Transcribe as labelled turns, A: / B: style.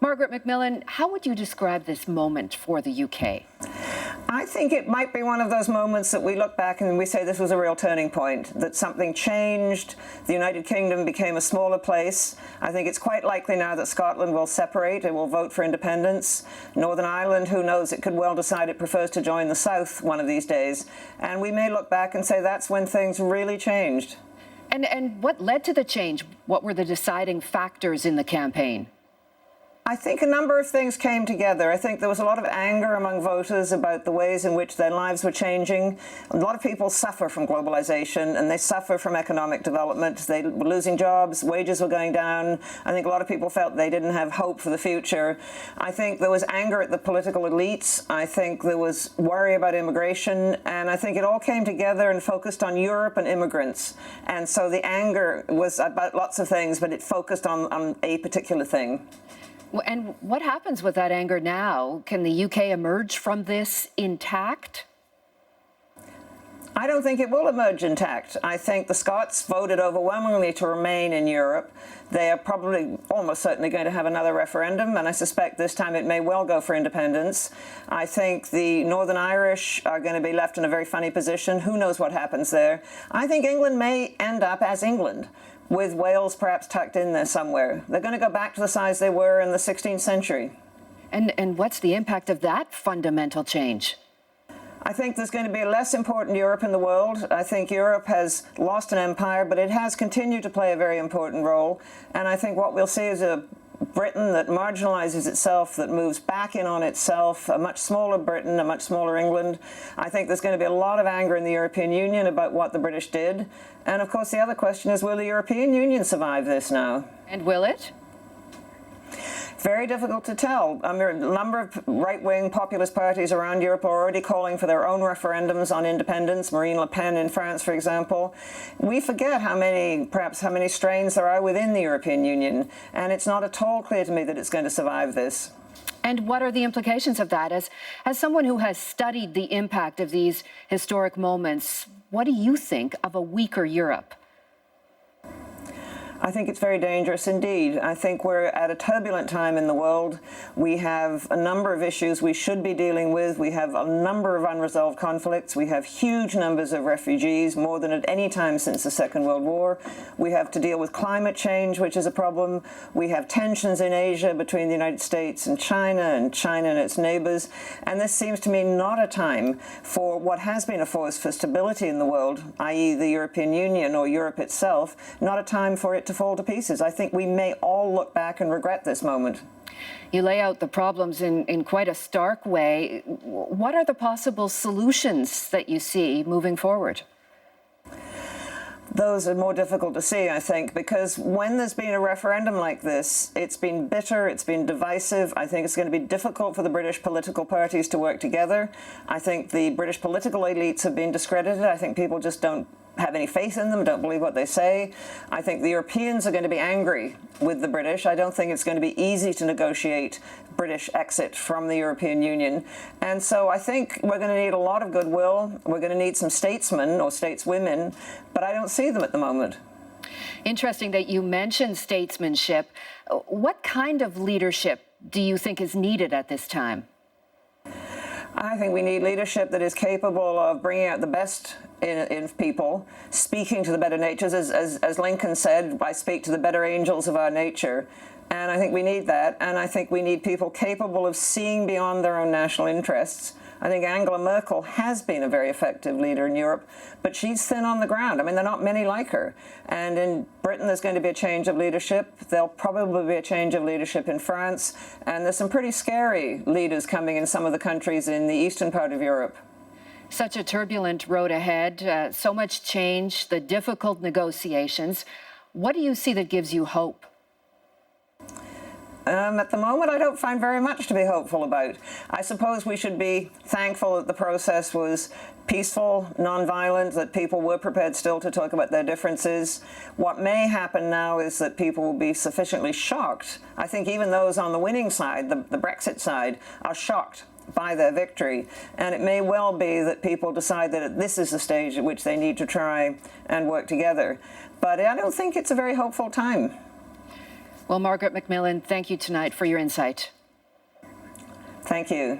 A: Margaret MacMillan, how would you describe this moment for the UK?
B: I think it might be one of those moments that we look back and we say this was a real turning point, that something changed, the United Kingdom became a smaller place. I think it's quite likely now that Scotland will separate, it will vote for independence. Northern Ireland, who knows, it could well decide it prefers to join the South one of these days. And we may look back and say that's when things really changed.
A: And what led to the change? What were the deciding factors in the campaign?
B: I think a number of things came together. I think there was a lot of anger among voters about the ways in which their lives were changing. A lot of people suffer from globalization and they suffer from economic development. They were losing jobs, wages were going down. I think a lot of people felt they didn't have hope for the future. I think there was anger at the political elites. I think there was worry about immigration. And I think it all came together and focused on Europe and immigrants. And so the anger was about lots of things, but it focused on a particular thing.
A: And what happens with that anger now? Can the UK emerge from this intact?
B: I don't think it will emerge intact. I think the Scots voted overwhelmingly to remain in Europe. They are probably almost certainly going to have another referendum, and I suspect this time it may well go for independence. I think the Northern Irish are going to be left in a very funny position. Who knows what happens there? I think England may end up as England, with Wales perhaps tucked in there somewhere. They're going to go back to the size they were in the 16th century.
A: And what's the impact of that fundamental change?
B: I think there's going to be a less important Europe in the world. I think Europe has lost an empire, but it has continued to play a very important role. And I think what we'll see is a Britain that marginalizes itself, that moves back in on itself, a much smaller Britain, a much smaller England. I think there's going to be a lot of anger in the European Union about what the British did. And of course, the other question is, will the European Union survive this now?
A: And will it?
B: Very difficult to tell. I mean, a number of right-wing populist parties around Europe are already calling for their own referendums on independence. Marine Le Pen in France, for example. We forget perhaps how many strains there are within the European Union, and it's not at all clear to me that it's going to survive this.
A: And what are the implications of that? As someone who has studied the impact of these historic moments, what do you think of a weaker Europe?
B: I think it's very dangerous indeed. I think we're at a turbulent time in the world. We have a number of issues we should be dealing with. We have a number of unresolved conflicts. We have huge numbers of refugees, more than at any time since the Second World War. We have to deal with climate change, which is a problem. We have tensions in Asia between the United States and China and its neighbors. And this seems to me not a time for what has been a force for stability in the world, i.e. the European Union or Europe itself, not a time for it to fall to pieces. I think we may all look back and regret this moment.
A: You lay out the problems in quite a stark way. What are the possible solutions that you see moving forward?
B: Those are more difficult to see, I think, because when there's been a referendum like this, it's been bitter, it's been divisive. I think it's going to be difficult for the British political parties to work together. I think the British political elites have been discredited. I think people just don't have any faith in them, don't believe what they say. I think the Europeans are going to be angry with the British. I don't think it's going to be easy to negotiate British exit from the European Union. And so I think we're going to need a lot of goodwill. We're going to need some statesmen or stateswomen, but I don't see them at the moment.
A: Interesting that you mentioned statesmanship. What kind of leadership do you think is needed at this time?
B: I think we need leadership that is capable of bringing out the best in people, speaking to the better natures. As Lincoln said, I speak to the better angels of our nature. And I think we need that. And I think we need people capable of seeing beyond their own national interests. I think Angela Merkel has been a very effective leader in Europe, but she's thin on the ground. I mean, there are not many like her. And in Britain, there's going to be a change of leadership. There'll probably be a change of leadership in France. And there's some pretty scary leaders coming in some of the countries in the eastern part of Europe.
A: Such a turbulent road ahead, so much change, the difficult negotiations. What do you see that gives you hope?
B: At the moment, I don't find very much to be hopeful about. I suppose we should be thankful that the process was peaceful, non-violent, that people were prepared still to talk about their differences. What may happen now is that people will be sufficiently shocked. I think even those on the winning side, the Brexit side, are shocked by their victory. And it may well be that people decide that this is the stage at which they need to try and work together. But I don't think it's a very hopeful time.
A: Well, Margaret MacMillan, thank you tonight for your insight.
B: Thank you.